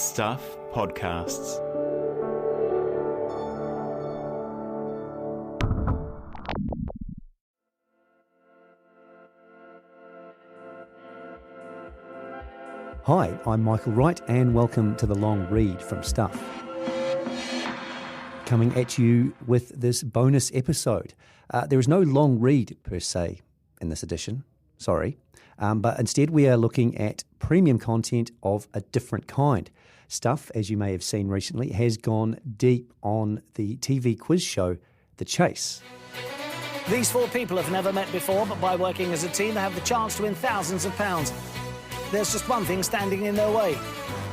Stuff Podcasts. Hi, I'm Michael Wright and welcome to The Long Read from Stuff. Coming at you with this bonus episode. There is no long read per se in this edition, but instead we are looking at premium content of a different kind. Stuff, as you may have seen recently, has gone deep on the TV quiz show, The Chase. These four people have never met before, but by working as a team, they have the chance to win thousands of pounds. There's just one thing standing in their way.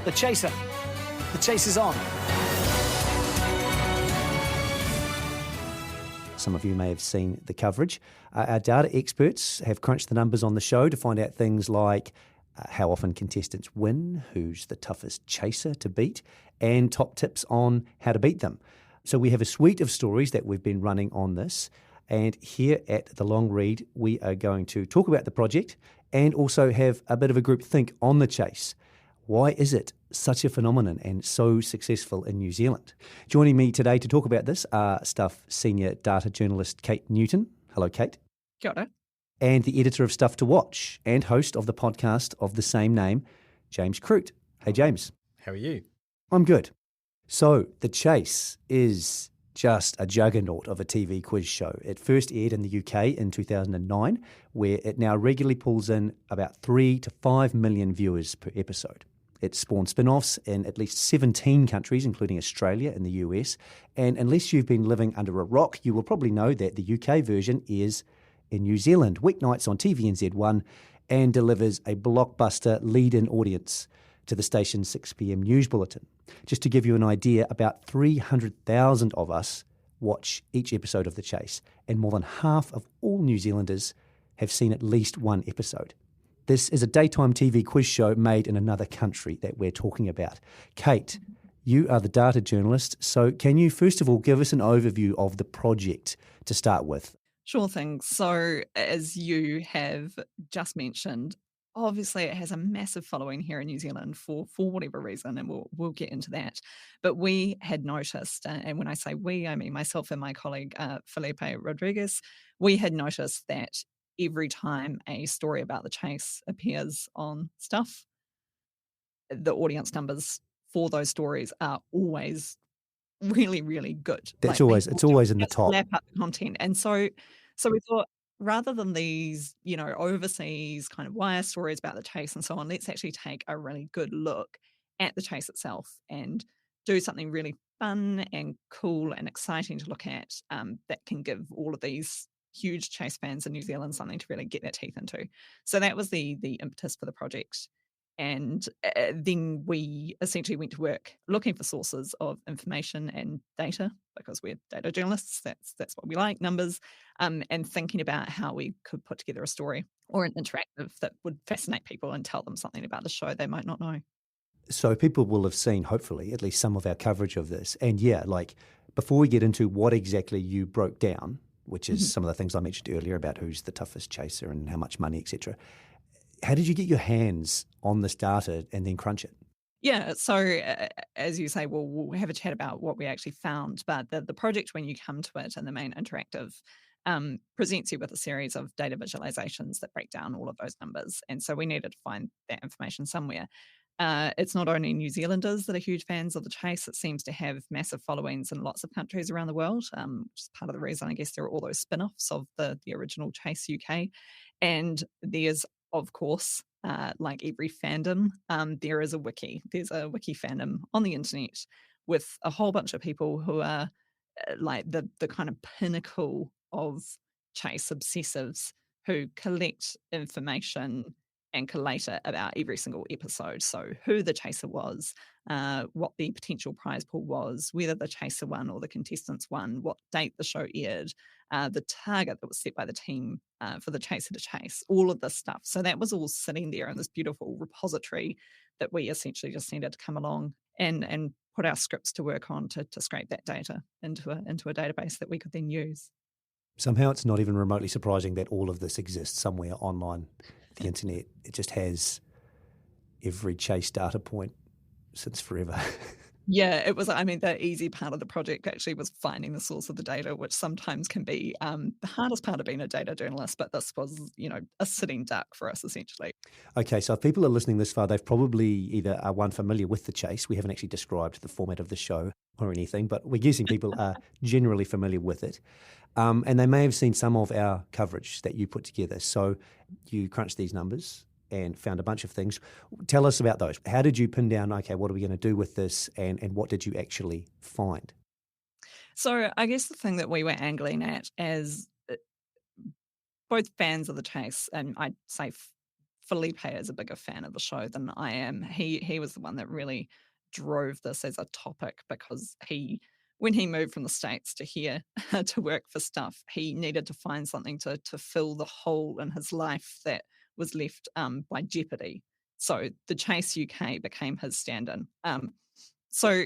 The chaser. The chase is on. Some of you may have seen the coverage. Our data experts have crunched the numbers on the show to find out things like how often contestants win, who's the toughest chaser to beat, and top tips on how to beat them. So we have a suite of stories that we've been running on this. And here at The Long Read, we are going to talk about the project and also have a bit of a group think on the chase. Why is it such a phenomenon and so successful in New Zealand? Joining me today to talk about this are Stuff senior data journalist Kate Newton. Hello, Kate. Kia ora. And the editor of Stuff to Watch and host of the podcast of the same name, James Croot. Hey, James. How are you? I'm good. So, The Chase is just a juggernaut of a TV quiz show. It first aired in the UK in 2009, where it now regularly pulls in about 3 to 5 million viewers per episode. It spawned spin-offs in at least 17 countries, including Australia and the US. And unless you've been living under a rock, you will probably know that the UK version is in New Zealand, weeknights on TVNZ1, and delivers a blockbuster lead-in audience to the station's 6 p.m. news bulletin. Just to give you an idea, about 300,000 of us watch each episode of The Chase, and more than half of all New Zealanders have seen at least one episode. This is a daytime TV quiz show made in another country that we're talking about. Kate, you are the data journalist, so can you first of all give us an overview of the project to start with? Sure thing. So, as you have just mentioned, obviously it has a massive following here in New Zealand for whatever reason, and we'll get into that. But we had noticed, and when I say we, I mean myself and my colleague Felipe Rodriguez, we had noticed that every time a story about the chase appears on Stuff, the audience numbers for those stories are always really, really good. It's always in the top. Lap up the content. And so we thought, rather than these, overseas kind of wire stories about the chase and so on, let's actually take a really good look at the chase itself and do something really fun and cool and exciting to look at that can give all of these huge chase fans in New Zealand something to really get their teeth into. So that was the impetus for the project. And then we essentially went to work looking for sources of information and data, because we're data journalists. That's what we like, numbers, and thinking about how we could put together a story or an interactive that would fascinate people and tell them something about the show they might not know. So people will have seen, hopefully, at least some of our coverage of this. And yeah, before we get into what exactly you broke down, which is some of the things I mentioned earlier about who's the toughest chaser and how much money, etc., how did you get your hands on this data and then crunch it? Yeah, so as you say, we'll have a chat about what we actually found. But the project, when you come to it, and the main interactive, presents you with a series of data visualizations that break down all of those numbers. And so we needed to find that information somewhere. It's not only New Zealanders that are huge fans of the chase. It seems to have massive followings in lots of countries around the world, which is part of the reason, I guess, there are all those spin-offs of the original Chase UK. And there's, of course, like every fandom, there is a wiki. There's a wiki fandom on the internet with a whole bunch of people who are like the kind of pinnacle of chase obsessives who collect information and collate it about every single episode. So who the chaser was, what the potential prize pool was, whether the chaser won or the contestants won, what date the show aired, the target that was set by the team for the chaser to chase, all of this stuff. So that was all sitting there in this beautiful repository that we essentially just needed to come along and put our scripts to work on to scrape that data into a database that we could then use. Somehow it's not even remotely surprising that all of this exists somewhere online. The internet, it just has every chase data point since forever. Yeah, it was, I mean, the easy part of the project actually was finding the source of the data, which sometimes can be the hardest part of being a data journalist, but this was, a sitting duck for us, essentially. Okay, so if people are listening this far, they've probably either are one familiar with the chase. We haven't actually described the format of the show or anything, but we're guessing people are generally familiar with it. And they may have seen some of our coverage that you put together. So you crunched these numbers and found a bunch of things. Tell us about those. How did you pin down, okay, what are we going to do with this, and what did you actually find? So I guess the thing that we were angling at as both fans of the chase, and I'd say Felipe is a bigger fan of the show than I am. He was the one that really drove this as a topic because when he moved from the States to here to work for stuff, he needed to find something to fill the hole in his life that was left by Jeopardy. So the Chase UK became his stand-in. So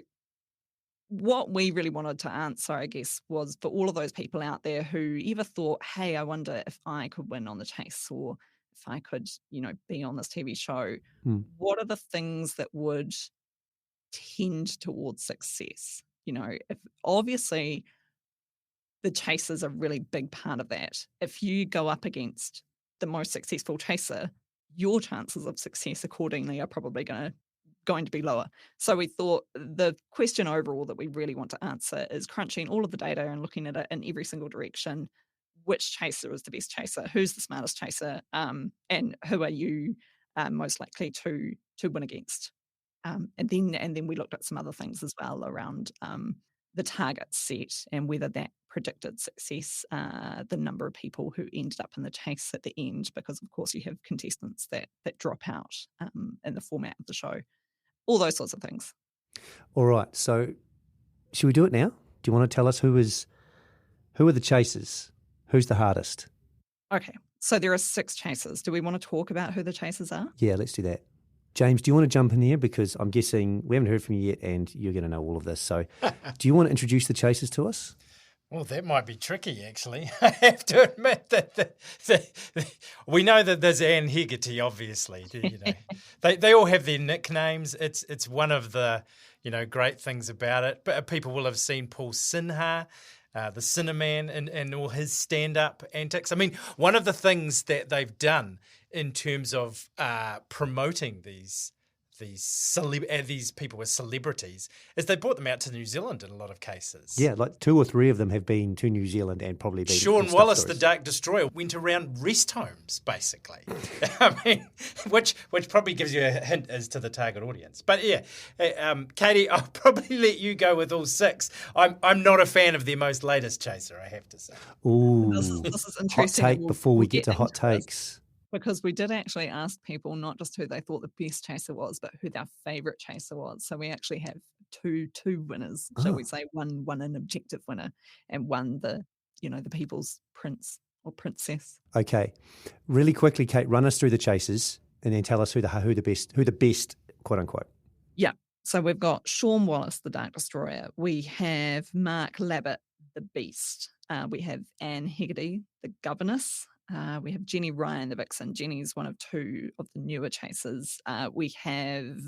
what we really wanted to answer, I guess, was for all of those people out there who ever thought, hey, I wonder if I could win on the chase, or if I could, be on this TV show, what are the things that would tend towards success? If obviously the chase is a really big part of that. If you go up against the most successful chaser, your chances of success accordingly are probably going to be lower. So we thought the question overall that we really want to answer is crunching all of the data and looking at it in every single direction. Which chaser is the best chaser? Who's the smartest chaser? And who are you most likely to win against? And then we looked at some other things as well around the target set and whether that predicted success, the number of people who ended up in the chase at the end, because of course you have contestants that drop out in the format of the show. All those sorts of things. All right, so should we do it now? Do you want to tell us who are the chasers? Who's the hardest? Okay, so there are 6 chasers. Do we want to talk about who the chasers are? Yeah, let's do that. James, do you want to jump in here? Because I'm guessing we haven't heard from you yet and you're going to know all of this. So do you want to introduce the chasers to us? Well, that might be tricky, actually. I have to admit that we know that there's Anne Hegarty, obviously. They all have their nicknames. It's one of the great things about it. But people will have seen Paul Sinha, the Cinnamon, and all his stand-up antics. I mean, one of the things that they've done in terms of promoting these people as celebrities is they brought them out to New Zealand in a lot of cases. Yeah, like 2 or 3 of them have been to New Zealand and probably been. Sean Wallace, the Dark Destroyer, went around rest homes, basically. I mean, which probably gives you a hint as to the target audience. But yeah, Katie, I'll probably let you go with all 6. I'm not a fan of their most latest chaser, I have to say. Ooh, this is interesting. Hot take before we get to hot takes. Because we did actually ask people not just who they thought the best chaser was, but who their favourite chaser was. So we actually have two winners, shall we say, one an objective winner and one the people's prince or princess. Okay, really quickly, Kate, run us through the chasers and then tell us who the best quote unquote. Yeah. So we've got Sean Wallace, the Dark Destroyer. We have Mark Labbett, the Beast. We have Anne Hegarty, the Governess. We have Jenny Ryan, the Vixen. Jenny's one of 2 of the newer chasers. We have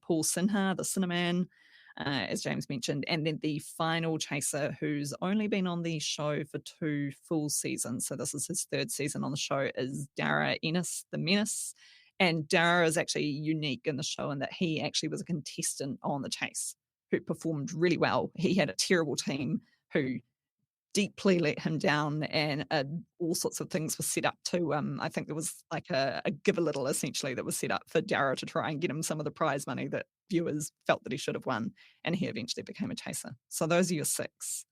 Paul Sinha, the Cinnamon, as James mentioned. And then the final chaser, who's only been on the show for 2 full seasons, so this is his 3rd season on the show, is Dara, Ennis, the Menace. And Dara is actually unique in the show in that he actually was a contestant on the chase who performed really well. He had a terrible team who deeply let him down, and all sorts of things were set up to I think there was like a give a little essentially that was set up for Dara to try and get him some of the prize money that viewers felt that he should have won, and he eventually became a chaser. So those are your 6.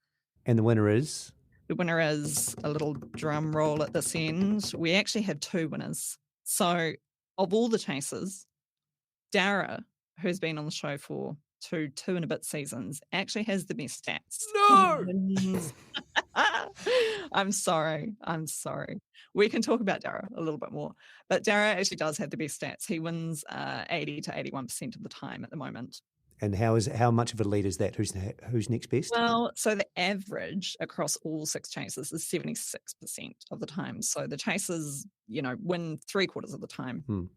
And the winner is? The winner is, a little drum roll at this end, we actually have 2 winners. So of all the chasers, Dara, who's been on the show for 2 and a bit seasons, actually has the best stats. No! I'm sorry. We can talk about Dara a little bit more. But Dara actually does have the best stats. He wins 80 to 81% of the time at the moment. And how much of a lead is that? Who's next best? Well, so the average across all 6 chasers is 76% of the time. So the chasers, win 3/4 of the time.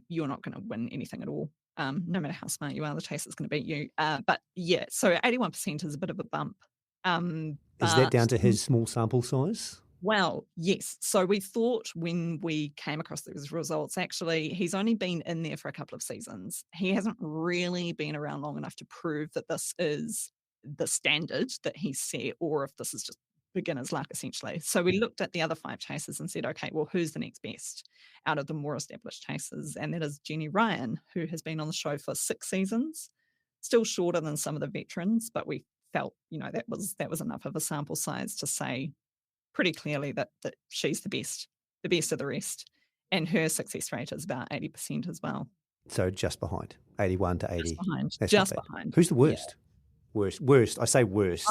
You're not going to win anything at all. No matter how smart you are, the chase is going to beat you. But yeah, so 81% is a bit of a bump. Is that down to But his small sample size? well, yes. So we thought when we came across those results, actually, he's only been in there for a couple of seasons. He hasn't really been around long enough to prove that this is the standard that he's set, or if this is just beginner's luck, essentially. So we looked at the other 5 chasers and said, okay, well, who's the next best out of the more established chasers? And that is Jenny Ryan, who has been on the show for 6 seasons, still shorter than some of the veterans, but we felt, that was enough of a sample size to say pretty clearly that she's the best of the rest. And her success rate is about 80% as well. So just behind, 81 to 80. Just behind. That's Just not bad. behind. Who's the Yeah. worst? Worst. I say worst.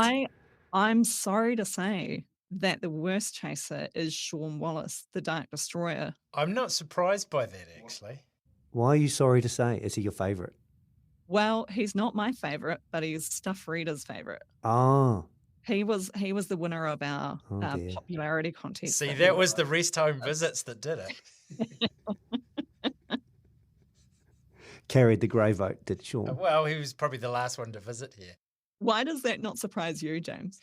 I'm sorry to say that the worst chaser is Sean Wallace, the Dark Destroyer. I'm not surprised by that, actually. Why are you sorry to say? Is he your favourite? Well, he's not my favourite, but he's Stuff Reader's favourite. Ah. He was the winner of our dear. popularity contest. See, that was the rest home visits that did it. Carried the grey vote, did Sean? Well, he was probably the last one to visit here. Why does that not surprise you, James?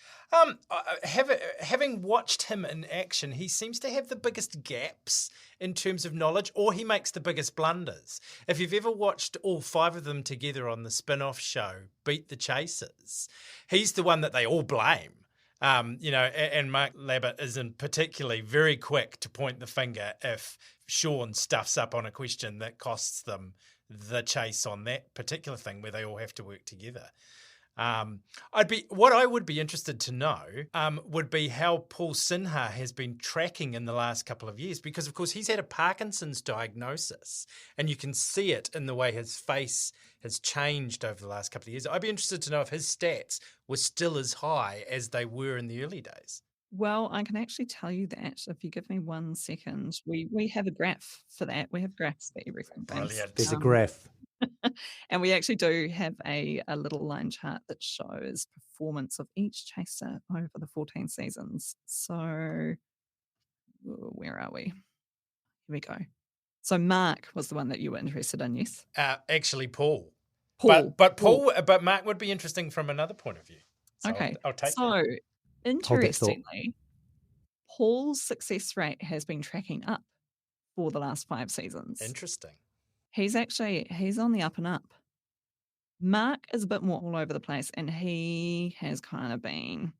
Having watched him in action, he seems to have the biggest gaps in terms of knowledge, or he makes the biggest blunders. If you've ever watched all 5 of them together on the spin-off show, Beat the Chasers, he's the one that they all blame. And Mark Labbott isn't particularly very quick to point the finger if Sean stuffs up on a question that costs them the chase on that particular thing where they all have to work together. What I would be interested to know would be how Paul Sinha has been tracking in the last couple of years, because of course he's had a Parkinson's diagnosis, and you can see it in the way his face has changed over the last couple of years. I'd be interested to know if his stats were still as high as they were in the early days. Well, I can actually tell you that if you give me 1 second. We have a graph for that. We have graphs for everything. Brilliant. There's a graph. And we actually do have a little line chart that shows performance of each chaser over the 14 seasons. So where are we? Here we go. So Mark was the one that you were interested in, yes? Actually, Paul. Paul. But Mark would be interesting from another point of view. So Okay. I'll take so that. interestingly, Paul's success rate has been tracking up for the last 5 seasons. Interesting. He's on the up and up. Mark is a bit more all over the place, and he has kind of been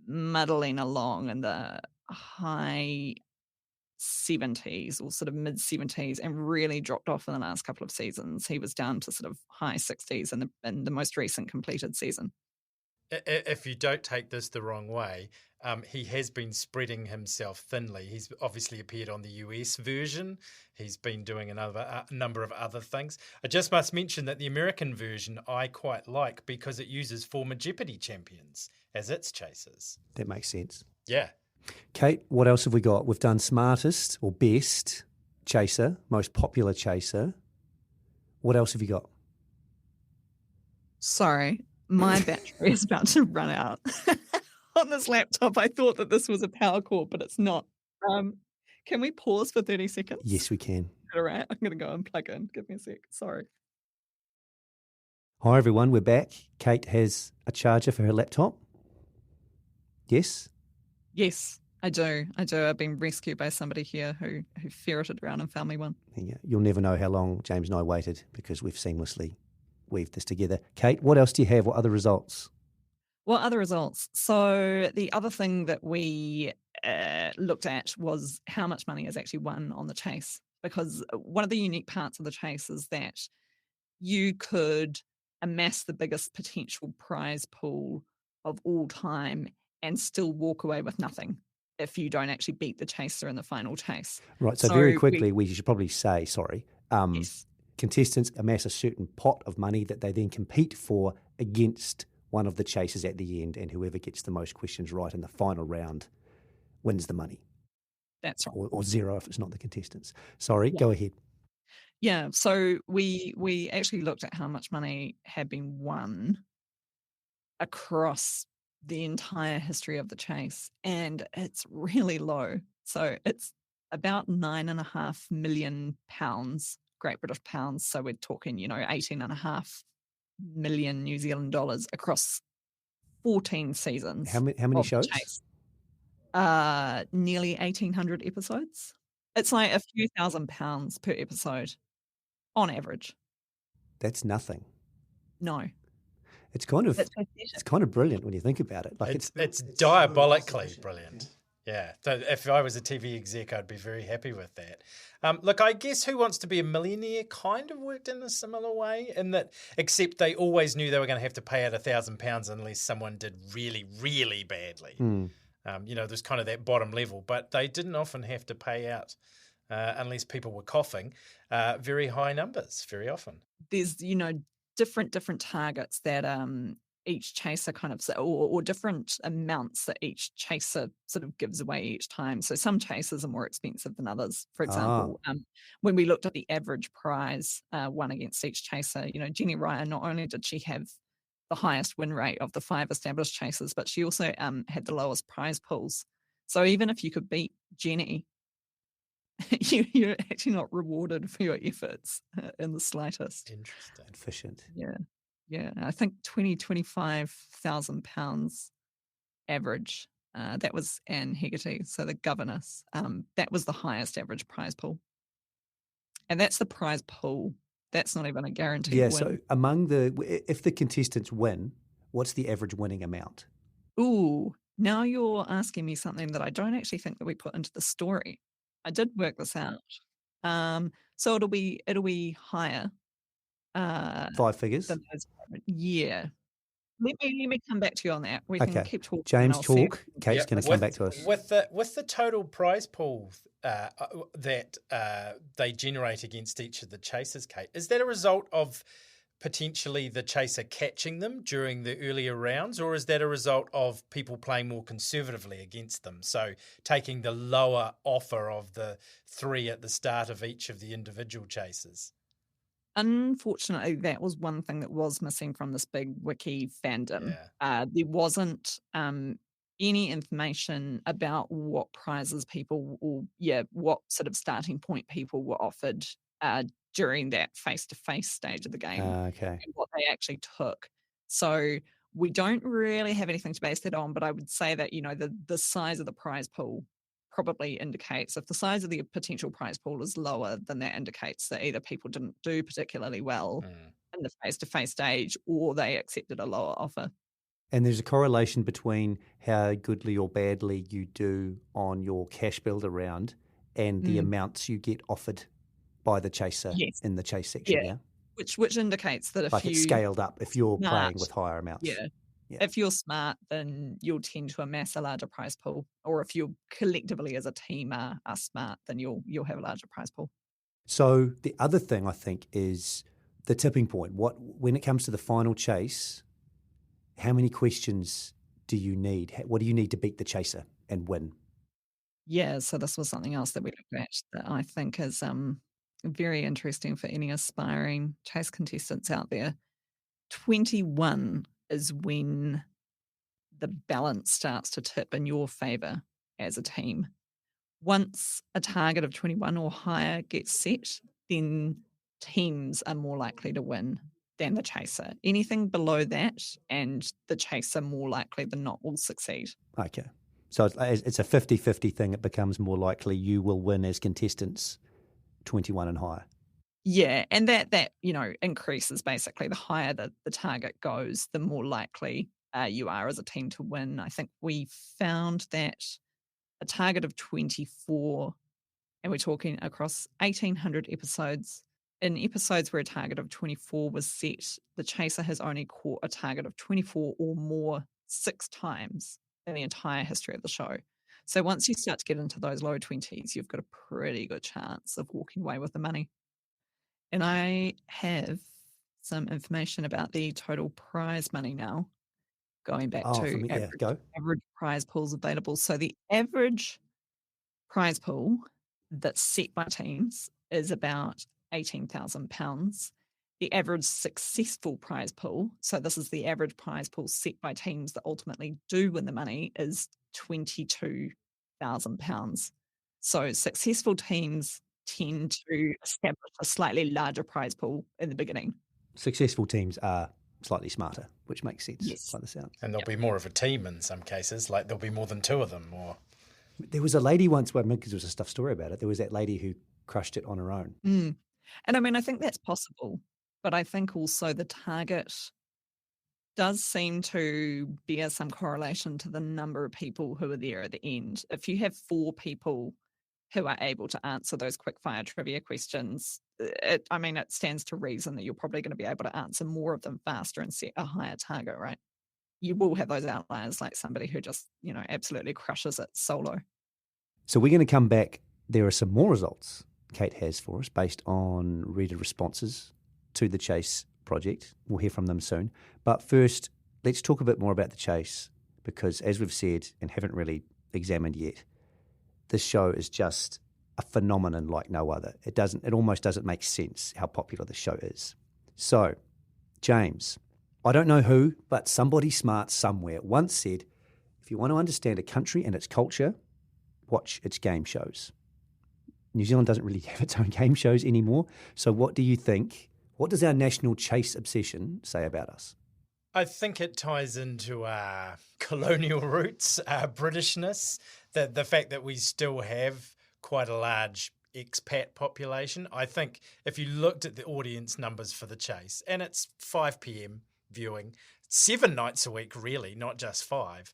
muddling along in the high 70s or sort of mid 70s and really dropped off in the last couple of seasons. He was down to sort of high 60s in the most recent completed season. If you don't take this the wrong way, he has been spreading himself thinly. He's obviously appeared on the US version. He's been doing a number of other things. I just must mention that the American version I quite like because it uses former Jeopardy champions as its chasers. That makes sense. Yeah. Kate, what else have we got? We've done smartest or best chaser, most popular chaser. What else have you got? Sorry, my battery is about to run out on this laptop. I thought that this was a power cord, but it's not. Can we pause for 30 seconds? Yes, we can. All right, I'm going to go and plug in. Give me a sec. Sorry. Hi, everyone. We're back. Kate has a charger for her laptop. Yes? Yes, I do. I've been rescued by somebody here who ferreted around and found me one. Yeah, you'll never know how long James and I waited because we've seamlessly weaved this together. Kate, what else do you have? What other results? What other results? So the other thing that we looked at was how much money is actually won on the chase, because one of the unique parts of the chase is that you could amass the biggest potential prize pool of all time and still walk away with nothing if you don't actually beat the chaser in the final chase. Right, so very quickly, we should probably say, Yes. Contestants amass a certain pot of money that they then compete for against one of the chasers at the end, and whoever gets the most questions right in the final round wins the money. That's right. Or 0 if it's not the contestants. Sorry, Go ahead. Yeah, so we actually looked at how much money had been won across the entire history of the chase, and it's really low. So it's about £9.5 million Great British pounds. So we're talking, 18.5 million New Zealand dollars across 14 seasons. How many of The shows? Chase. Nearly 1,800 episodes. It's like a few £1,000s per episode on average. That's nothing. No. It's kind of It's pathetic. it's kind of brilliant when you think about it. Like It's diabolically brilliant. Yeah. So if I was a TV exec, I'd be very happy with that. Look, I guess Who Wants to Be a Millionaire kind of worked in a similar way, in that, except they always knew they were going to have to pay out £1,000 unless someone did really, really badly. There's kind of that bottom level, but they didn't often have to pay out unless people were coughing very high numbers very often. There's, different targets that each chaser kind of, or different amounts that each chaser sort of gives away each time. So some chasers are more expensive than others. For example, when we looked at the average prize won against each chaser, Jenny Ryan, not only did she have the highest win rate of the 5 established chasers, but she also had the lowest prize pools. So even if you could beat Jenny, you're actually not rewarded for your efforts in the slightest. Interesting. efficient. Yeah. I think £25,000 average. That was Anne Hegarty, so the governess. That was the highest average prize pool, and that's the prize pool. That's not even a guaranteed win. So if the contestants win, what's the average winning amount? Ooh, now you're asking me something that I don't actually think that we put into the story. I did work this out. So it'll be higher. 5 figures. Than those. Yeah. Let me come back to you on that. We can keep talking. James, and I'll see talk. Kate's going to come back to us. With the total prize pool that they generate against each of the chasers, Kate, is that a result of potentially the chaser catching them during the earlier rounds, or is that a result of people playing more conservatively against them? So taking the lower offer of the 3 at the start of each of the individual chasers? Unfortunately, that was one thing that was missing from this big wiki fandom. There wasn't any information about what prizes people, what sort of starting point people were offered during that face-to-face stage of the game, and what they actually took. So we don't really have anything to base that on, but I would say that, the size of the prize pool probably indicates, if the size of the potential prize pool is lower, then that indicates that either people didn't do particularly well in the face-to-face stage, or they accepted a lower offer. And there's a correlation between how goodly or badly you do on your cash builder round and the amounts you get offered by the chaser in the chase section. Yeah. Which indicates that if it's scaled up, if you're playing with higher amounts. Yeah. If you're smart, then you'll tend to amass a larger prize pool. Or if you collectively as a team are smart, then you'll have a larger prize pool. So the other thing I think is the tipping point. When it comes to the final chase, how many questions do you need? What do you need to beat the chaser and win? Yeah, so this was something else that we looked at that I think is very interesting for any aspiring chase contestants out there. 21 is when the balance starts to tip in your favour as a team. Once a target of 21 or higher gets set, then teams are more likely to win than the chaser. Anything below that, and the chaser more likely than not will succeed. Okay. So it's a 50-50 thing. It becomes more likely you will win as contestants 21 and higher. Yeah, and that increases basically. The higher the target goes, the more likely you are as a team to win. I think we found that a target of 24, and we're talking across 1,800 episodes, in episodes where a target of 24 was set, the chaser has only caught a target of 24 or more 6 times in the entire history of the show. So once you start to get into those low 20s, you've got a pretty good chance of walking away with the money. And I have some information about the total prize money now, going back to average prize pools available. So the average prize pool that's set by teams is about £18,000. The average successful prize pool, so this is the average prize pool set by teams that ultimately do win the money, is £22,000. So successful teams tend to establish a slightly larger prize pool in the beginning. Successful teams are slightly smarter, which makes sense Yes. by the sound. And there'll be more of a team in some cases, like there'll be more than two of them. Or There was a lady once, because there was a stuff story about it, there was that lady who crushed it on her own. And I mean, I think that's possible, but I think also the target does seem to bear some correlation to the number of people who are there at the end. If you have 4 people who are able to answer those quickfire trivia questions, it stands to reason that you're probably going to be able to answer more of them faster and set a higher target, right? You will have those outliers, like somebody who just, absolutely crushes it solo. So we're going to come back. There are some more results Kate has for us based on reader responses to the Chase project. We'll hear from them soon. But first, let's talk a bit more about the Chase, because as we've said and haven't really examined yet, this show is just a phenomenon like no other. It almost doesn't make sense how popular the show is. So, James, I don't know who, but somebody smart somewhere once said, if you want to understand a country and its culture, watch its game shows. New Zealand doesn't really have its own game shows anymore. So what do you think? What does our national Chase obsession say about us? I think it ties into our colonial roots, our Britishness, the fact that we still have quite a large expat population. I think if you looked at the audience numbers for the Chase, and it's 5 p.m. viewing, 7 nights a week really, not just 5,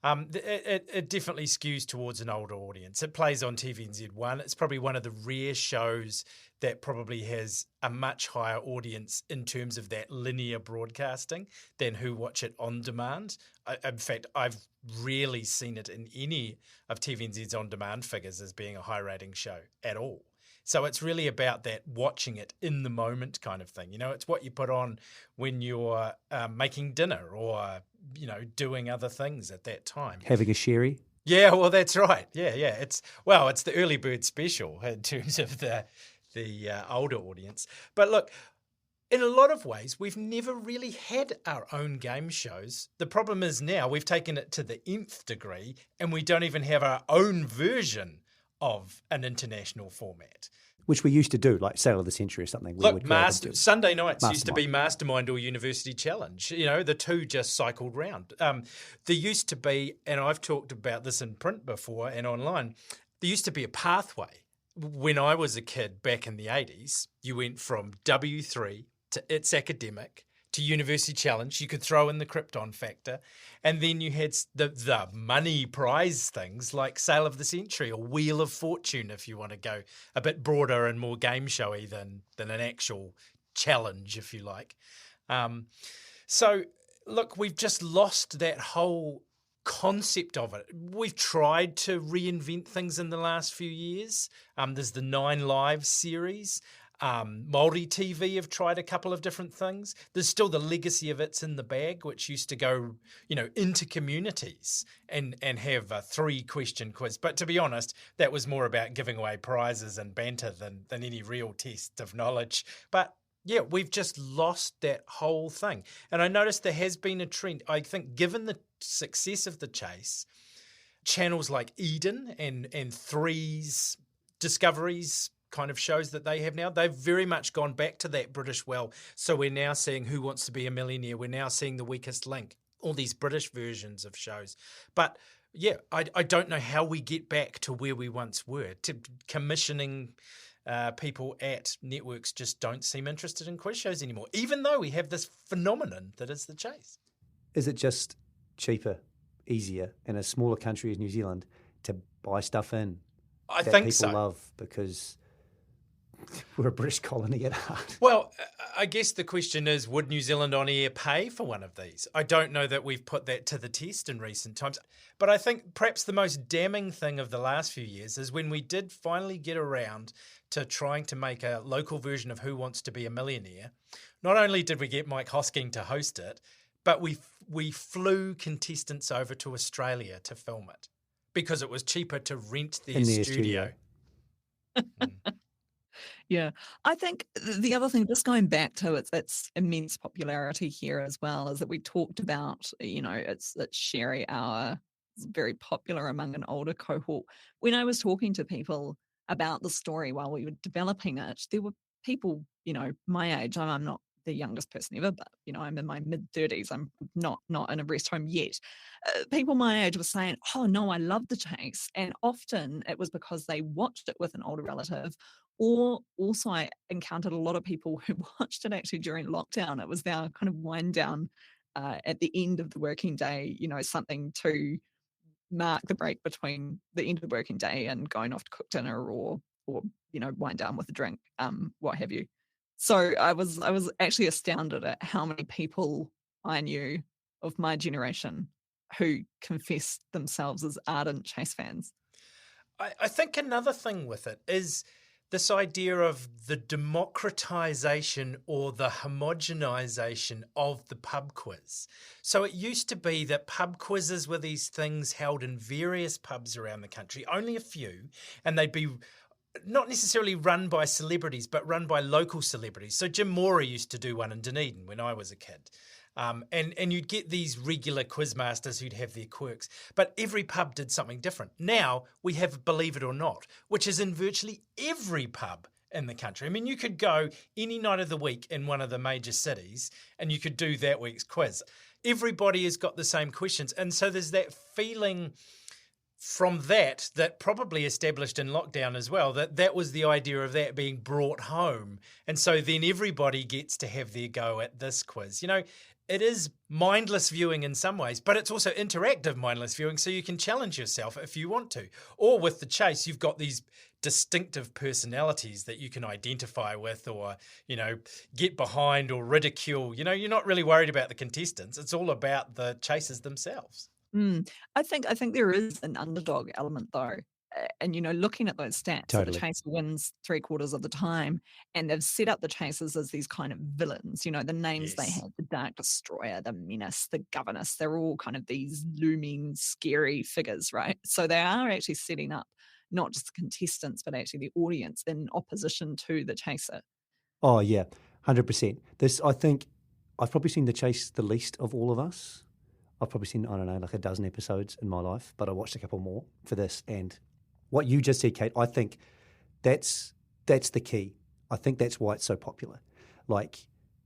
it definitely skews towards an older audience. It plays on TVNZ1. It's probably one of the rare shows that probably has a much higher audience in terms of that linear broadcasting than who watch it on demand. In fact, I've rarely seen it in any of TVNZ's on-demand figures as being a high-rating show at all. So it's really about that watching it in the moment kind of thing. It's what you put on when you're making dinner or, doing other things at that time. Having a sherry? Yeah, well, that's right. Yeah. It's the early bird special in terms of the older audience. But look, in a lot of ways, we've never really had our own game shows. The problem is now we've taken it to the nth degree and we don't even have our own version of an international format. Which we used to do, like Sale of the Century or something. Look, Sunday nights used to be Mastermind or University Challenge. The two just cycled round. There used to be, and I've talked about this in print before and online, there used to be a pathway. When I was a kid back in the 80s, you went from W3 to It's Academic to University Challenge. You could throw in the Krypton factor. And then you had the money prize things like Sale of the Century or Wheel of Fortune, if you want to go a bit broader and more game showy than an actual challenge, if you like. So, look, we've just lost that whole concept of it. We've tried to reinvent things in the last few years. There's the 9 Lives series. Māori TV have tried a couple of different things. There's still the legacy of It's in the Bag, which used to go, into communities and have a 3-question quiz. But to be honest, that was more about giving away prizes and banter than any real test of knowledge. But yeah, we've just lost that whole thing. And I noticed there has been a trend. I think given the success of the Chase, channels like Eden and Three's Discoveries kind of shows that they have now, they've very much gone back to that British well. So we're now seeing Who Wants to Be a Millionaire? We're now seeing The Weakest Link, all these British versions of shows. But yeah, I don't know how we get back to where we once were. To commissioning people at networks just don't seem interested in quiz shows anymore, even though we have this phenomenon that is the Chase. Is it just cheaper, easier in a smaller country as New Zealand to buy stuff in? I think people love because we're a British colony at heart. Well, I guess the question is, would New Zealand On Air pay for one of these? I don't know that we've put that to the test in recent times. But I think perhaps the most damning thing of the last few years is when we did finally get around to trying to make a local version of Who Wants to Be a Millionaire. Not only did we get Mike Hosking to host it, but we flew contestants over to Australia to film it because it was cheaper to rent their studio. Yeah, I think the other thing, just going back to its immense popularity here as well, is that we talked about, it's Sherry Hour, it's very popular among an older cohort. When I was talking to people about the story while we were developing it, there were people, my age. I'm not the youngest person ever, but I'm in my mid-30s. I'm not in a rest home yet. People my age were saying, "Oh no, I love The Chase," and often it was because they watched it with an older relative, or also I encountered a lot of people who watched it actually during lockdown. It was their kind of wind down at the end of the working day, something to mark the break between the end of the working day and going off to cook dinner or wind down with a drink, what have you. So I was actually astounded at how many people I knew of my generation who confessed themselves as ardent Chase fans. I think another thing with it is this idea of the democratization or the homogenization of the pub quiz. So it used to be that pub quizzes were these things held in various pubs around the country, only a few, and they'd be not necessarily run by celebrities, but run by local celebrities. So Jim Morey used to do one in Dunedin when I was a kid. And you'd get these regular quizmasters who'd have their quirks. But every pub did something different. Now we have Believe It or Not, which is in virtually every pub in the country. I mean, you could go any night of the week in one of the major cities and you could do that week's quiz. Everybody has got the same questions. And so there's that feeling from that probably established in lockdown as well, that was the idea of that being brought home. And so then everybody gets to have their go at this quiz. It is mindless viewing in some ways, but it's also interactive mindless viewing, so you can challenge yourself if you want to. Or with The Chase, you've got these distinctive personalities that you can identify with or, get behind or ridicule. You're not really worried about the contestants. It's all about the chasers themselves. I think there is an underdog element though. And, looking at those stats, Totally. The Chaser wins 3/4 of the time, and they've set up the Chasers as these kind of villains. The names they Yes. have, the Dark Destroyer, the Menace, the Governess, they're all kind of these looming, scary figures, right? So they are actually setting up not just the contestants, but actually the audience in opposition to the Chaser. Oh, yeah, 100%. I think I've probably seen The Chase the least of all of us. I've probably seen, I don't know, like a dozen episodes in my life, but I watched a couple more for this. And what you just said, Kate, I think that's the key. I think that's why it's so popular. Like,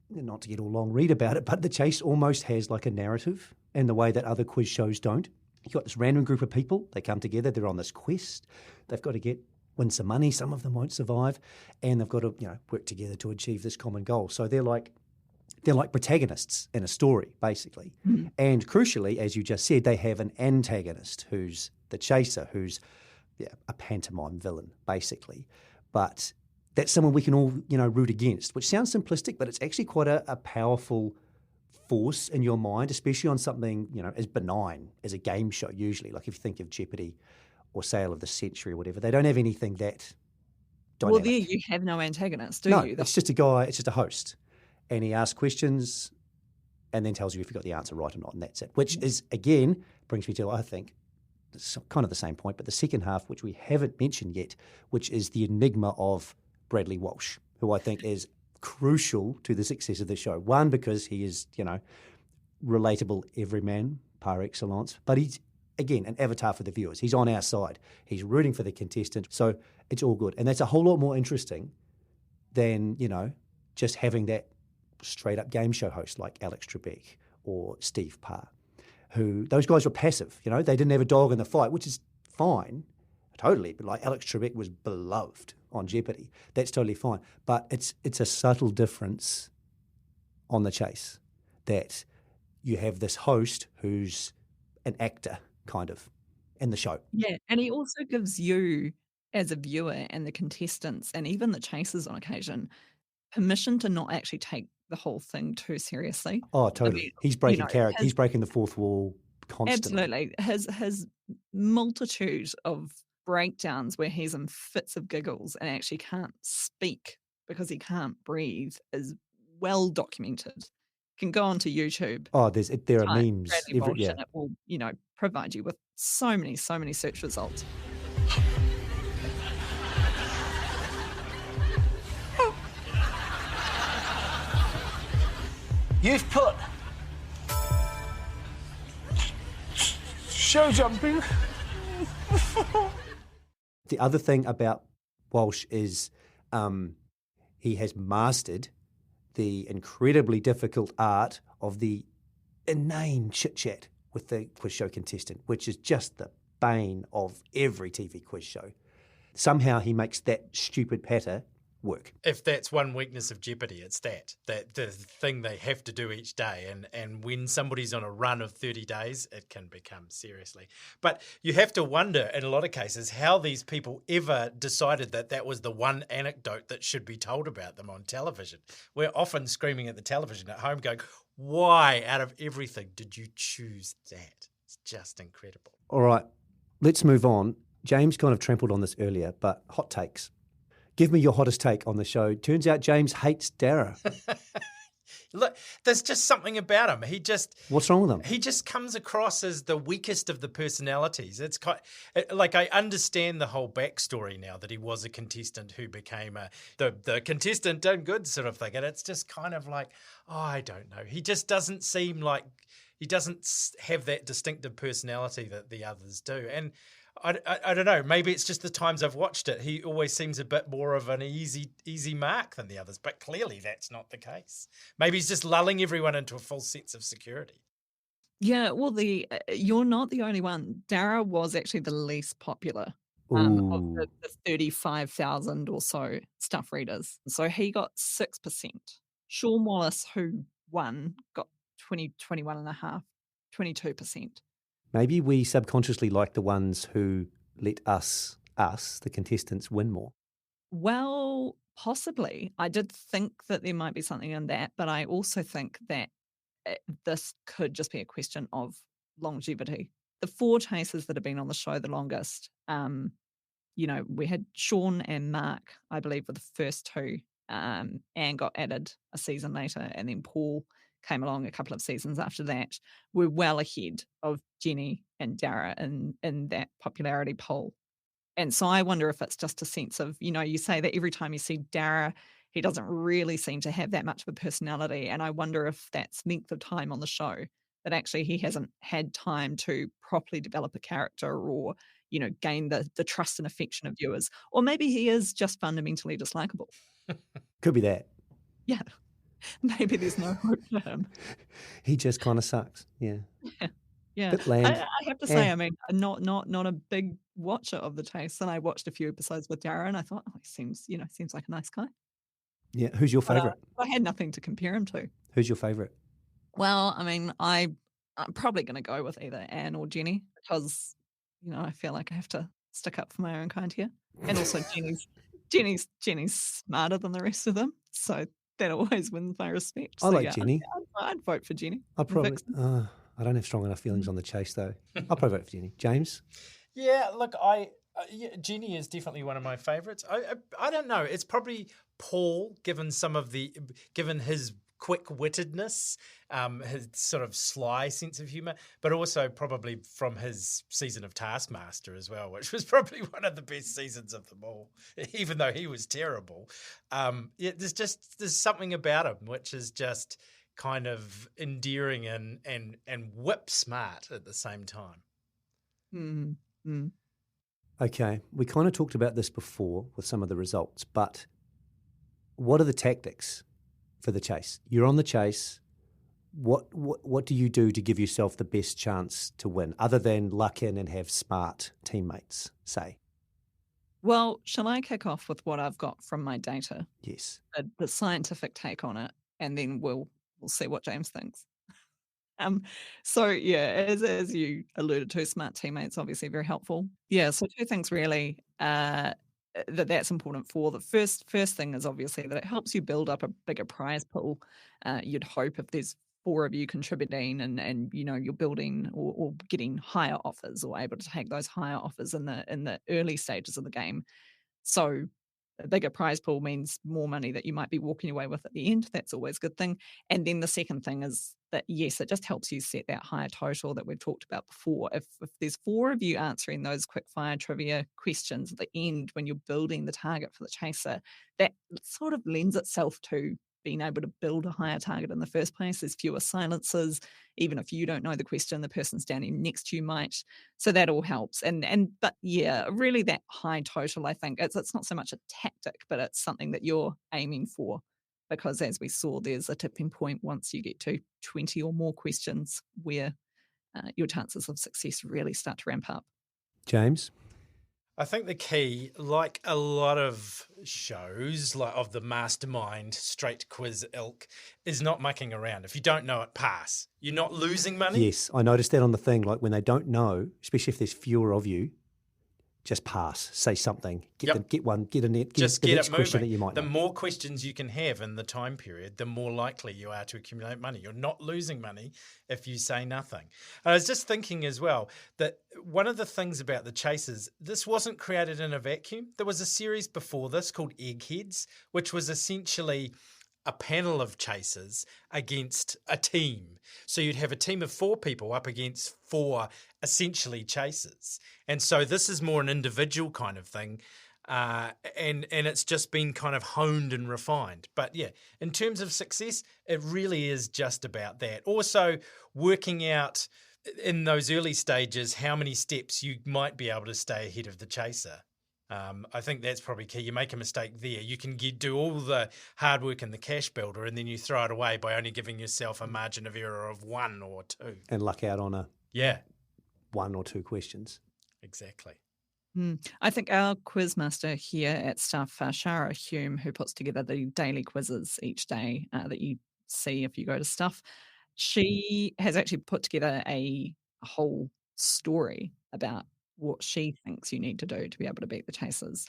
not to get all long read about it, but The Chase almost has like a narrative in the way that other quiz shows don't. You've got this random group of people, they come together, they're on this quest, they've got to win some money, some of them won't survive, and they've got to work together to achieve this common goal. So they're like protagonists in a story, basically. Mm. And crucially, as you just said, they have an antagonist who's the chaser, who's a pantomime villain, basically. But that's someone we can all, root against, which sounds simplistic, but it's actually quite a powerful force in your mind, especially on something, as benign as a game show usually. Like if you think of Jeopardy or Sale of the Century or whatever, they don't have anything that dynamic. Well, there you have no antagonist, do you? No, it's just a guy, it's just a host. And he asks questions and then tells you if you got the answer right or not, and that's it. Which is, again, brings me to, I think, it's kind of the same point, but the second half, which we haven't mentioned yet, which is the enigma of Bradley Walsh, who I think is crucial to the success of the show. One, because he is, relatable everyman par excellence, but he's, again, an avatar for the viewers. He's on our side. He's rooting for the contestant, so it's all good. And that's a whole lot more interesting than, just having that straight-up game show host like Alex Trebek or Steve Parr, who those guys were passive. They didn't have a dog in the fight, which is fine, totally. But like Alex Trebek was beloved on Jeopardy. That's totally fine. But it's a subtle difference on The Chase that you have this host who's an actor, kind of, in the show. Yeah, and he also gives you, as a viewer, and the contestants, and even the chasers on occasion, permission to not actually take the whole thing too seriously. Oh, totally. I mean, he's breaking character. He's breaking the fourth wall constantly. Absolutely. His multitude of breakdowns where he's in fits of giggles and actually can't speak because he can't breathe is well documented. You can go onto YouTube. Oh, there are memes. And it will, provide you with so many search results. You've put show jumping. The other thing about Walsh is he has mastered the incredibly difficult art of the inane chit-chat with the quiz show contestant, which is just the bane of every TV quiz show. Somehow he makes that stupid patter work. If that's one weakness of Jeopardy, it's that the thing they have to do each day. And when somebody's on a run of 30 days, it can become seriously. But you have to wonder in a lot of cases how these people ever decided that that was the one anecdote that should be told about them on television. We're often screaming at the television at home going, why out of everything did you choose that? It's just incredible. All right, let's move on. James kind of trampled on this earlier, but hot takes. Give me your hottest take on the show. Turns out James hates Dara. Look, there's just something about him. What's wrong with him? He just comes across as the weakest of the personalities. It's like I understand the whole backstory now that he was a contestant who became the contestant done good sort of thing. And it's just kind of like, I don't know. He just doesn't seem like he doesn't have that distinctive personality that the others do. And I don't know. Maybe it's just the times I've watched it. He always seems a bit more of an easy mark than the others, but clearly that's not the case. Maybe he's just lulling everyone into a false sense of security. Yeah, well, you're not the only one. Dara was actually the least popular of the 35,000 or so stuff readers. So he got 6%. Sean Wallace, who won, got 21.5%, 22%. Maybe we subconsciously like the ones who let us, the contestants, win more. Well, possibly. I did think that there might be something in that, but I also think that this could just be a question of longevity. The 4 chasers that have been on the show the longest, we had Sean and Mark, I believe, were the first 2, and got added a season later, and then Paul came along a couple of seasons after that. We're well ahead of Jenny and Dara in that popularity poll. And so I wonder if it's just a sense of, you say that every time you see Dara, he doesn't really seem to have that much of a personality. And I wonder if that's length of time on the show, that actually he hasn't had time to properly develop a character or, gain the trust and affection of viewers. Or maybe he is just fundamentally dislikable. Could be that. Yeah. Maybe there's no hope for him. He just kind of sucks. Yeah. Yeah. Bit bland. I have to say, I mean, not a big watcher of the chase, and I watched a few episodes with Dara, and I thought, he seems like a nice guy. Yeah. Who's your favourite? I had nothing to compare him to. Who's your favourite? Well, I mean, I'm probably going to go with either Anne or Jenny because, I feel like I have to stick up for my own kind here, and also Jenny's smarter than the rest of them, so that always wins my respect. I like Jenny. I'd vote for Jenny. I don't have strong enough feelings on the chase, though. I'll probably vote for Jenny. James? Yeah, look, Jenny is definitely one of my favourites. I don't know. It's probably Paul, given his quick-wittedness, his sort of sly sense of humour, but also probably from his season of Taskmaster as well, which was probably one of the best seasons of them all, even though he was terrible. There's something about him which is just kind of endearing and whip smart at the same time. Mm-hmm. Okay, we kind of talked about this before with some of the results, but what are the tactics for the chase? You're on the chase. What do you do to give yourself the best chance to win, other than luck in and have smart teammates, say? Well, shall I kick off with what I've got from my data? Yes. The scientific take on it, and then we'll see what James thinks. So yeah, as you alluded to, smart teammates obviously very helpful. Yeah, so 2 things really that's important for. The first thing is obviously that it helps you build up a bigger prize pool. You'd hope if there's 4 of you contributing and you're building or getting higher offers or able to take those higher offers in the early stages of the game. So a bigger prize pool means more money that you might be walking away with at the end. That's always a good thing. And then the second thing is that, yes, it just helps you set that higher total that we've talked about before. If there's 4 of you answering those quick fire trivia questions at the end when you're building the target for the chaser, that sort of lends itself to been able to build a higher target in the first place. There's fewer silences. Even if you don't know the question, the person standing next to you might. So that all helps. But yeah, really that high total, I think, it's not so much a tactic, but it's something that you're aiming for. Because as we saw, there's a tipping point once you get to 20 or more questions where your chances of success really start to ramp up. James? I think the key, like a lot of shows, like of the mastermind straight quiz ilk, is not mucking around. If you don't know it, pass. You're not losing money. Yes, I noticed that on the thing. Like when they don't know, especially if there's fewer of you, just pass. Say something. Get the next question that you might The know. more questions you can have in the time period, the more likely you are to accumulate money. You're not losing money if you say nothing. And I was just thinking as well that one of the things about the Chasers, this wasn't created in a vacuum. There was a series before this called Eggheads, which was essentially a panel of chasers against a team. So you'd have a team of 4 people up against 4 essentially chasers. And so this is more an individual kind of thing. And it's just been kind of honed and refined. But yeah, in terms of success, it really is just about that. Also working out in those early stages how many steps you might be able to stay ahead of the chaser. I think that's probably key. You make a mistake there, you can do all the hard work in the cash builder and then you throw it away by only giving yourself a margin of error of 1 or 2. And luck out on Yeah, 1 or 2 questions. exactly. I think our quiz master here at Stuff, Shara Hume, who puts together the daily quizzes each day that you see if you go to Stuff, she has actually put together a whole story about what she thinks you need to do to be able to beat the chasers.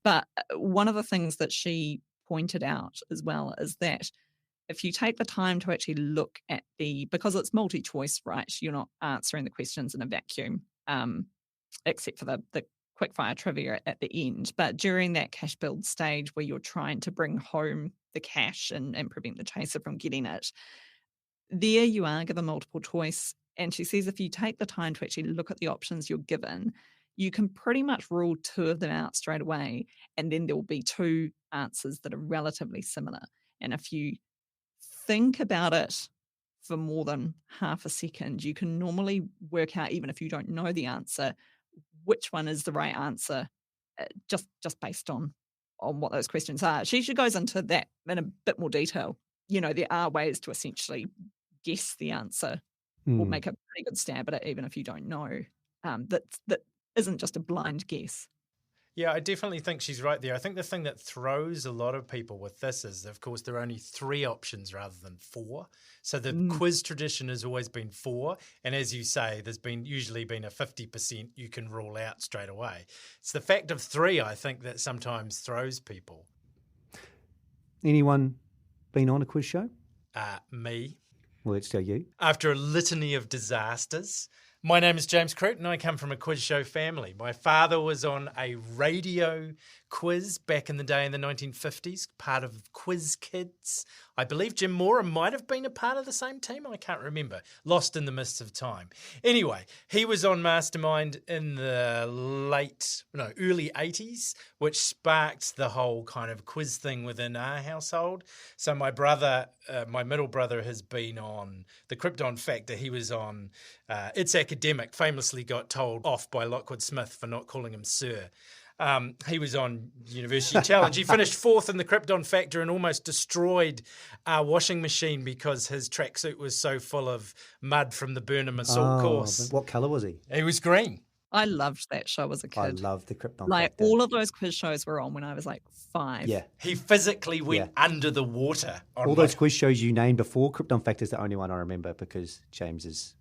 But one of the things that she pointed out as well is that if you take the time to actually look at because it's multi-choice, right? You're not answering the questions in a vacuum, except for the quickfire trivia at the end. But during that cash build stage where you're trying to bring home the cash and prevent the chaser from getting it, there you are given multiple choice. And she says if you take the time to actually look at the options you're given, you can pretty much rule 2 of them out straight away. And then there will be 2 answers that are relatively similar. And if you think about it for more than half a second, you can normally work out, even if you don't know the answer, which one is the right answer, just based on what those questions are. She goes into that in a bit more detail. You know, there are ways to essentially guess the answer or make a pretty good stab at it, even if you don't know. That isn't just a blind guess. Yeah, I definitely think she's right there. I think the thing that throws a lot of people with this is, of course, there are only 3 options rather than 4. So the quiz tradition has always been 4. And as you say, there's usually been a 50% you can rule out straight away. It's the fact of 3, I think, that sometimes throws people. Anyone been on a quiz show? Me. Well, let's tell you. After a litany of disasters. My name is James Croot and I come from a quiz show family. My father was on a radio quiz back in the day in the 1950s, part of Quiz Kids. I believe Jim Mora might have been a part of the same team. I can't remember. Lost in the mists of time. Anyway, he was on Mastermind in the early 80s, which sparked the whole kind of quiz thing within our household. So my brother, my middle brother, has been on the Krypton Factor. He was on It's Academic, famously got told off by Lockwood Smith for not calling him Sir. He was on University Challenge. He finished 4th in the Krypton Factor and almost destroyed our washing machine because his tracksuit was so full of mud from the Burnham Assault course. What colour was he? He was green. I loved that show as a kid. I loved the Krypton Like Factor. all of those quiz shows were on when I was like 5. Yeah. He physically went under the water. All those quiz shows you named before, Krypton Factor is the only one I remember because James is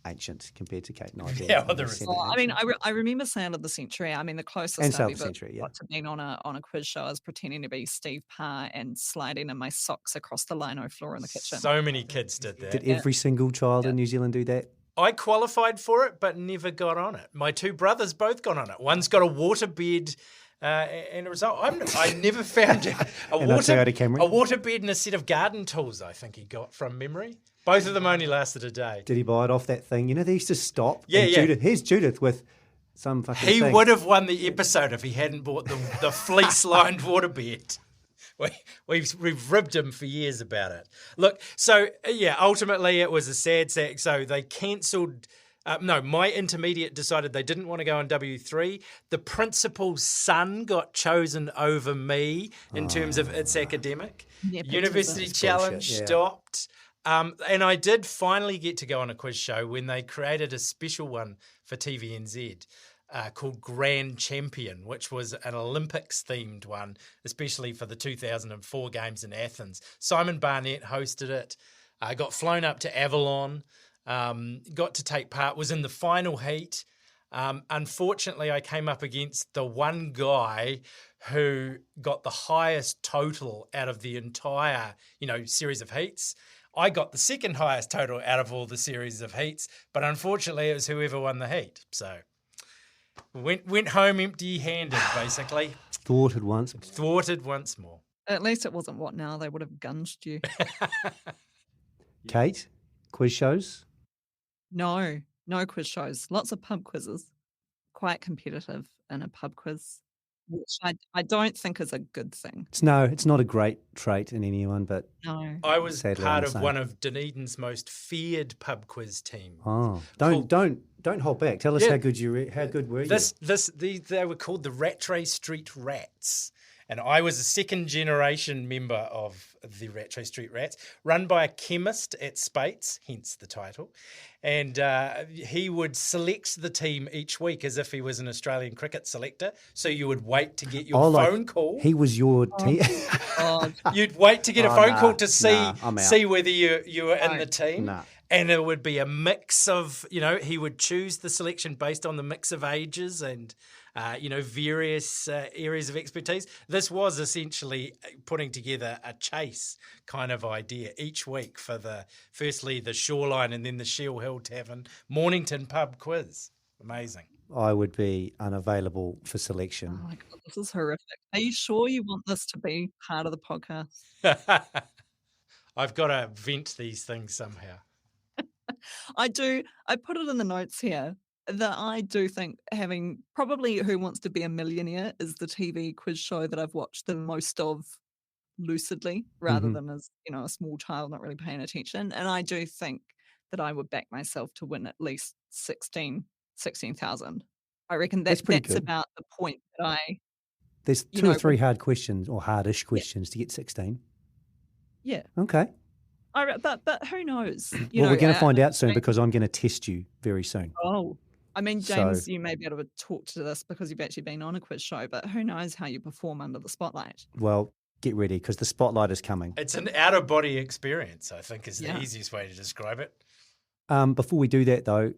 ancient compared to Kate and I. Yeah, well, there is. Well, I mean, I remember Sound of the Century. I mean, the closest And I've Sound of ever the Century, yeah. got to being on a quiz show is pretending to be Steve Parr and sliding in my socks across the lino floor in the kitchen. So many kids did that. Did every single child in New Zealand do that? I qualified for it, but never got on it. My 2 brothers both got on it. One's got a waterbed and a result. I never found a waterbed and a set of garden tools, I think he got from memory. Both of them only lasted a day. Did he buy it off that thing? You know, they used to stop. Yeah, and yeah. Here's Judith with some fucking He thing. would have won the episode if he hadn't bought the fleece-lined waterbed. We've ribbed him for years about it. Look, so yeah, ultimately it was a sad sack. So they cancelled. No, my intermediate decided they didn't want to go on W3. The principal's son got chosen over me in terms of its academic. Yeah, University Challenge bullshit, yeah. stopped. And I did finally get to go on a quiz show when they created a special one for TVNZ called Grand Champion, which was an Olympics-themed one, especially for the 2004 Games in Athens. Simon Barnett hosted it. I got flown up to Avalon. Got to take part, was in the final heat. Unfortunately, I came up against the one guy who got the highest total out of the entire, series of heats. I got the second highest total out of all the series of heats, but unfortunately, it was whoever won the heat. So went home empty-handed, basically. Thwarted once. Thwarted once more. At least it wasn't what now they would have gunged you. Kate, quiz shows? No quiz shows. Lots of pub quizzes. Quite competitive in a pub quiz, which I don't think is a good thing. It's not a great trait in anyone, but No. I was sadly, part I'm the of same. one of Dunedin's most feared pub quiz teams. oh, don't hold back. Tell us Yeah. how good were you? They were called the Rattray Street Rats. And I was a second generation member of the Rattray Street Rats, run by a chemist at Spates, hence the title. And he would select the team each week as if he was an Australian cricket selector. So you would wait to get your phone call. He was your team. God. You'd wait to get a phone call to I'm out. see whether you were in the team. Nah. And it would be a mix of, he would choose the selection based on the mix of ages and, various areas of expertise. This was essentially putting together a chase kind of idea each week for firstly the Shoreline and then the Shield Hill Tavern Mornington pub quiz. Amazing. I would be unavailable for Oh selection. my God, this is horrific. Are you sure you want this to be part of the podcast? I've got to vent these things somehow. I do. I put it in the notes here that I do think having probably Who Wants to Be a Millionaire is the TV quiz show that I've watched the most of lucidly rather than as, a small child not really paying attention. And I do think that I would back myself to win at least 16,000. I reckon That's pretty that's good. about the point that I, There's you two or know, three hard questions or hardish questions to get 16. yeah. Okay. But who knows? Well, we're going to find out soon I- because I'm going to test you very soon. Oh, I mean, So- James, you may be able to talk to this because you've actually been on a quiz show, but who knows how you perform under the spotlight? Well, get ready because the spotlight is coming. It's an out-of-body experience, I think, is the Yeah. easiest way to describe it. Before we do that, though,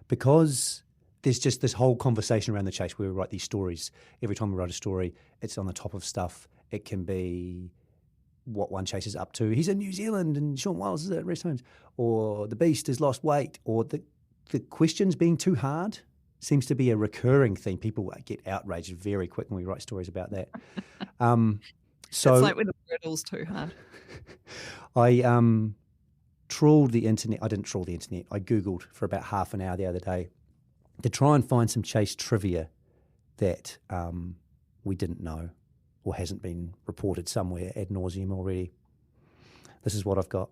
because there's just this whole conversation around the chase where we write these stories. Every time we write a story, it's on the top of stuff. It can be what one chase is up to. He's in New Zealand and Sean Wiles is at rest homes. Or the beast has lost weight. Or the questions being too hard seems to be a recurring theme. People get outraged very quick when we write stories about that. So It's like when the riddle's too hard. I trawled the internet. I didn't trawl the internet. I Googled for about half an hour the other day to try and find some chase trivia that we didn't know or hasn't been reported somewhere ad nauseum already. This is what I've got.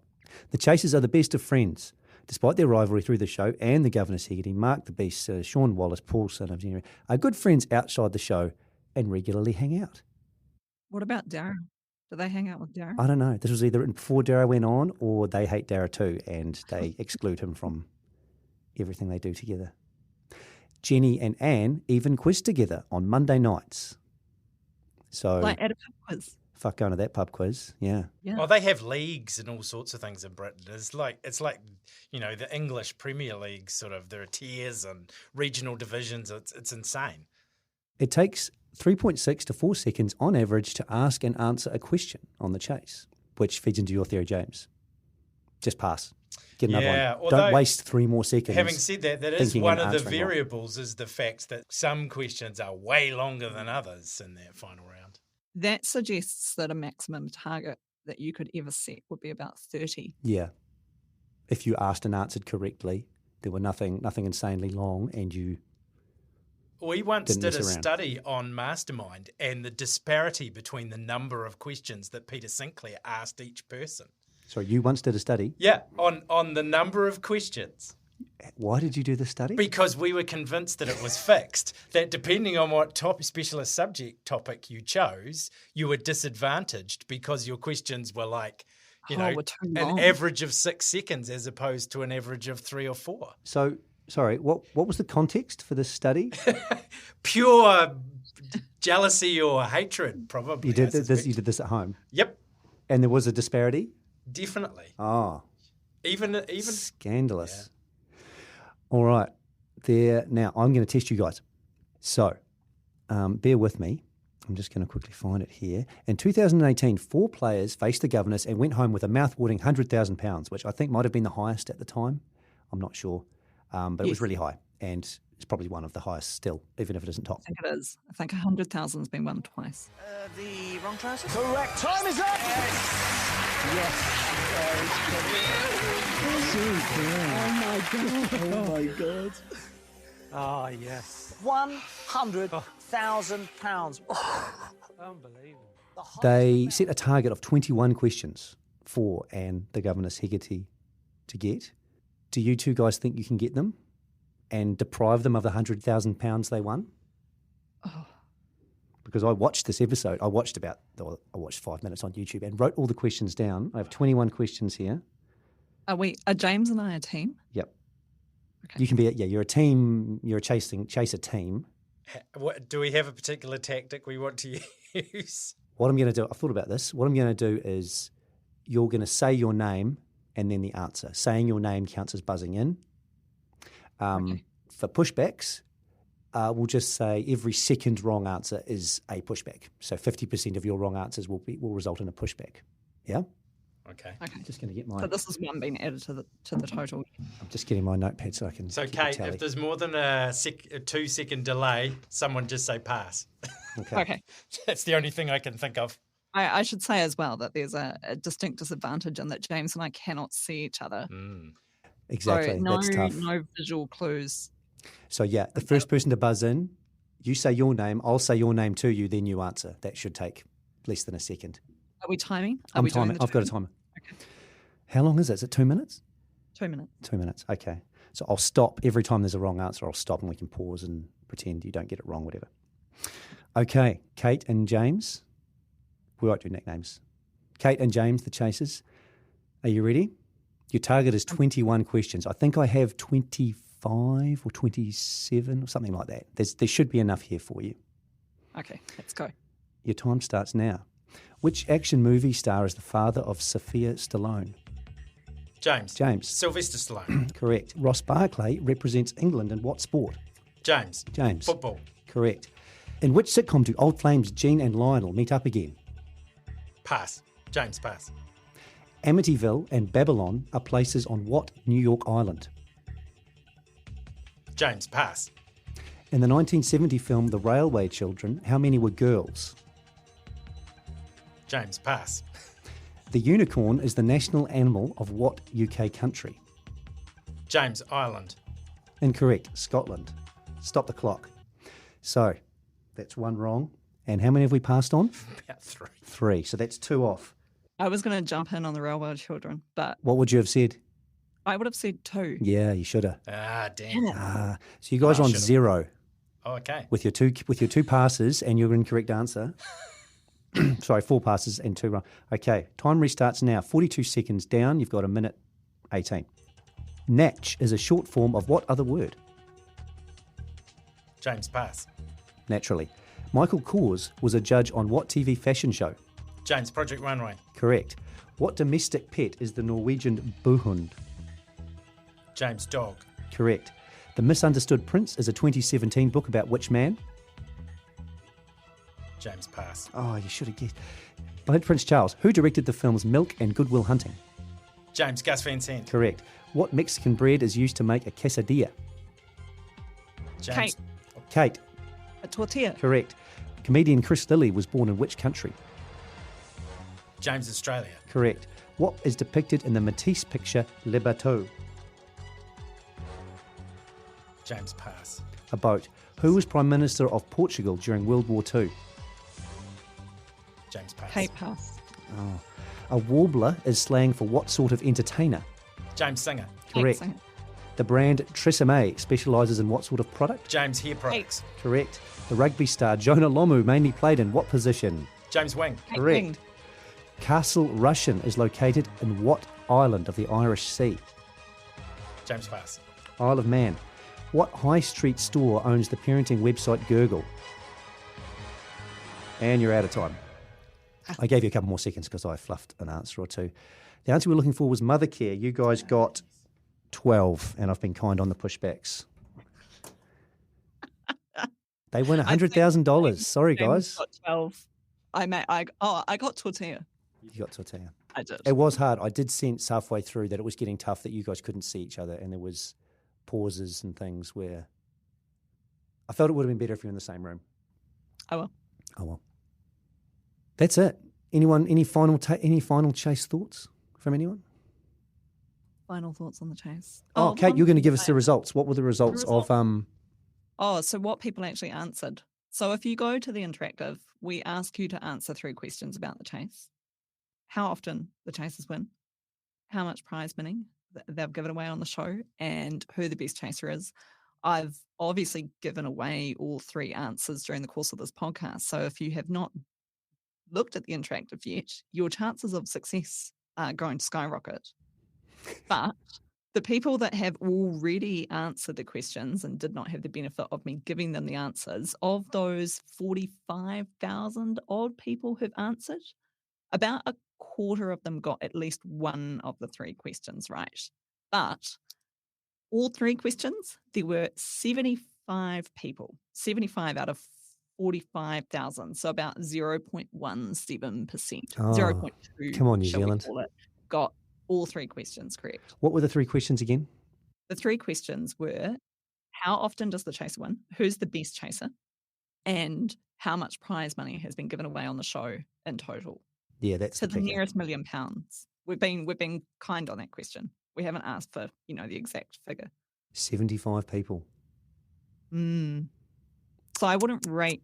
The Chasers are the best of friends. Despite their rivalry through the show and the Governor's Hegarty, Mark the Beast, Sean Wallace, Paul Son of January are good friends outside the show and regularly hang out. What about Dara? Do they hang out with Dara? I don't know. This was either written before Dara went on or they hate Dara too and they exclude him from everything they do together. Jenny and Anne even quiz together on Monday nights. So, Like at a pub quiz. fuck going to that pub quiz. Yeah. Yeah. Well, they have leagues and all sorts of things in Britain. It's like the English Premier League sort of. There are tiers and regional divisions. It's insane. It takes 3.6 to 4 seconds on average to ask and answer a question on the chase, which feeds into your theory, James. Just pass. Get another Yeah, one. although- Don't waste 3 more seconds. Having said that, that is thinking one and of the answering wrong. variables is the fact that some questions are way longer than others in that final round. That suggests that a maximum target that you could ever set would be about 30. Yeah. If you asked and answered correctly, there were nothing insanely long, and you We once Didn't did a mess around. study on Mastermind and the disparity between the number of questions that Peter Sinclair asked each person. Sorry, you once did a study. Yeah, on the number of questions. Why did you do the study? Because we were convinced that it was fixed, that depending on what specialist subject topic you chose, you were disadvantaged because your questions were like, were too long. an average of 6 seconds as opposed to an average of 3 or 4. So, sorry, what was the context for this study? Pure jealousy or hatred, probably. You did I suspect. this. You did this at home, Yep, and there was a disparity. definitely. Oh, Even scandalous. All right, there. Now I'm going to test you guys. So, bear with me. I'm just going to quickly find it here. In 2018, 4 players faced the governors and went home with a mouth-watering £100,000, which I think might have been the highest at the time. I'm not sure, but it was really high, and it's probably one of the highest still, even if it isn't top. I think it is. I think 100,000 has been won twice. The wrong trousers? Correct. Time is up. Oh my god. Ah, yes. £100,000. Unbelievable. They set a target of 21 questions for Anne, the Governess Hegarty, to get. Do you two guys think you can get them and deprive them of the £100,000 they won? Oh. Because I watched this episode. I watched 5 minutes on YouTube and wrote all the questions down. I have 21 questions here. Are James and I a team? Yep. Okay. You can be, you're a team, you're a chaser team. Do we have a particular tactic we want to use? What I'm going to do, I've thought about this. What I'm going to do is you're going to say your name and then the answer. Saying your name counts as buzzing in. Okay. For pushbacks, we'll just say every second wrong answer is a pushback. So 50% of your wrong answers will result in a pushback. Yeah? Okay. Okay. Just going to get my... So this is one being added to the total. I'm just getting my notepad so I can So, keep a Kate, tally. if there's more than a 2-second delay, someone just say pass. Okay. That's the only thing I can think of. I should say as well that there's a distinct disadvantage in that James and I cannot see each other. Exactly, So that's tough. no visual clues. So yeah, the first person to buzz in, you say your name, I'll say your name to you, then you answer. That should take less than a second. Are we timing? I'm timing. I've got a timer. Okay. How long is it? Is it 2 minutes? 2 minutes. 2 minutes, okay. So I'll stop every time there's a wrong answer. I'll stop and we can pause and pretend you don't get it wrong, whatever. Okay, Kate and James. We won't do nicknames. Kate and James, the chasers. Are you ready? Your target is 21 questions. I think I have 25 or 27 or something like that. There should be enough here for you. Okay, let's go. Your time starts now. Which action movie star is the father of Sophia Stallone? James. Sylvester Stallone. Correct. Ross Barkley represents England in what sport? James. Football. Correct. In which sitcom do old flames Gene and Lionel meet up again? Pass. James, pass. Amityville and Babylon are places on what New York island? James, pass. In the 1970 film The Railway Children, how many were girls? James, pass. The unicorn is the national animal of what UK country? James, Ireland. Incorrect. Scotland. Stop the clock. So, that's one wrong. And how many have we passed on? About 3. 3. So that's 2 off. I was going to jump in on the Railway Children, but What would you have said? I would have said 2. Yeah, you should have. Ah, damn. So you guys are on should've. 0 Oh, okay. with your two passes and your incorrect answer. Sorry, 4 passes and 2 wrong. Okay, time restarts now. 42 seconds down. You've got 1:18. Natch is a short form of what other word? James, pass. Naturally. Michael Kors was a judge on what TV fashion show? James, Project Runway. Correct. What domestic pet is the Norwegian buhund? James, dog. Correct. The Misunderstood Prince is a 2017 book about which man? James, pass. Oh, you should have guessed. Blood Prince Charles. Who directed the films Milk and Good Will Hunting? James, Gus Van Sant. Correct. What Mexican bread is used to make a quesadilla? James. Kate. A tortilla. Correct. Comedian Chris Lilly was born in which country? James, Australia. Correct. What is depicted in the Matisse picture Le Bateau? James, pass. a boat. Who was Prime Minister of Portugal during World War II? James Pass. Kate Pass. Oh. A warbler is slang for what sort of entertainer? James Sinha. Correct. Kate The brand Tresemme specialises in what sort of product? James Hair Products. Correct. The rugby star Jonah Lomu mainly played in what position? James Wing. Kate Correct. Winged. Castle Rushen is located in what island of the Irish Sea? James Pass. Isle of Man. What high street store owns the parenting website Gurgle? And you're out of time. I gave you a couple more seconds because I fluffed an answer or two. The answer we were looking for was Mothercare. You guys got 12, and I've been kind on the pushbacks. They win $100,000. Sorry, James guys. got 12. I got Tortilla. You got Tortilla. I did. It was hard. I did sense halfway through that it was getting tough, that you guys couldn't see each other, and there was pauses and things where I felt it would have been better if you were in the same room. Oh well. That's it. Anyone? Any final chase thoughts from anyone? Final thoughts on the chase. Oh, Kate, one you're going to thing give us the results. What were the results of So what people actually answered. So if you go to the interactive, we ask you to answer 3 questions about the chase. How often the chasers win, how much prize money they've given away on the show, and who the best chaser is. I've obviously given away all 3 answers during the course of this podcast. So if you have not looked at the interactive yet, your chances of success are going to skyrocket. But the people that have already answered the questions and did not have the benefit of me giving them the answers, of those 45,000 odd people who've answered, about a quarter of them got at least one of the 3 questions right. But all 3 questions, there were 75 people, 75 out of 45,000. So about 0.17%, 0.2. come on, New shall we Zealand. call it, got all 3 questions correct. what were the 3 questions again? The 3 questions were, how often does the chaser win? Who's the best chaser? And how much prize money has been given away on the show in total? Yeah, that's To the the kicker. nearest £1 million. We've been kind on that question. We haven't asked for, the exact figure. 75 people. So I wouldn't rate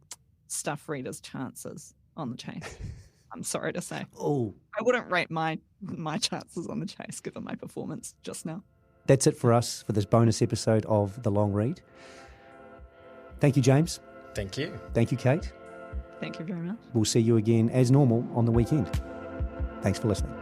Stuff Reader's chances on the chase. I'm sorry to say. Oh, I wouldn't rate my chances on the chase given my performance just now. that's it for us for this bonus episode of The Long Read. Thank you, James. Thank you. Thank you, Kate. Thank you very much. We'll see you again as normal on the weekend. Thanks for listening.